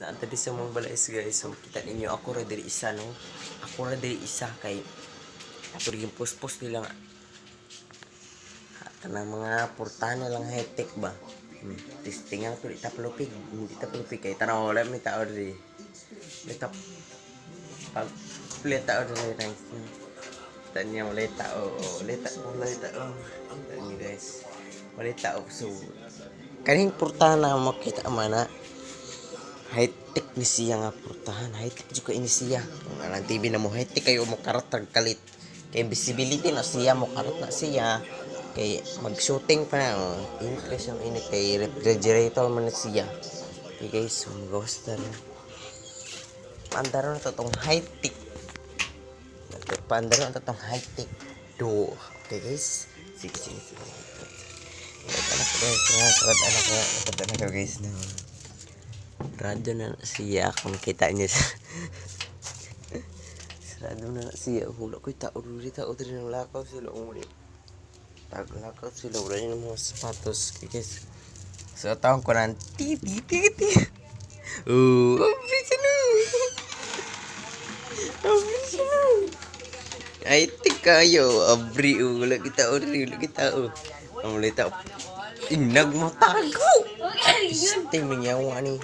Naanta di sa mong balais guys. So kita ninyo ako ra diri isa no. Ako ra diri isa kay ato yung post nila nga. Kanang mga portana lang high-tech ba. Testing ang tuloy tapalupig. Hindi tapalupig kay tanaw wala may tao diri. May tap pag play tao diri nice. Tanya wala tao. Wala tao. Tanya guys. Wala tao so kaning portana makita mana high-tech ni siya nga portahan. High-tech juga ini siya. Kung alang TV na mo high-tech kayo mo karatag kalit. Kay visibility na siya mo karat na siya. Kay mag-shooting pa na. Impression ini kay refrigerator man na siya. Okay guys, so mag-ghost na. Pandaro na to tong high-tech. Pandaro na to tong high-tech. Do. Okay guys. Sige. Anak guys na. Sarado na siya kung kita niya. Sarado na siya. Hula ko'y tao dito ng lakaw sila. Lakaw sila. Wala niya ng mga sapatos. Guys. So, taong ko na. Titi. Oh, abris na. Ay, tikayo. Abri. Wala kita. Ang mulita. Inag mo tago. Isang time nangyawa ni.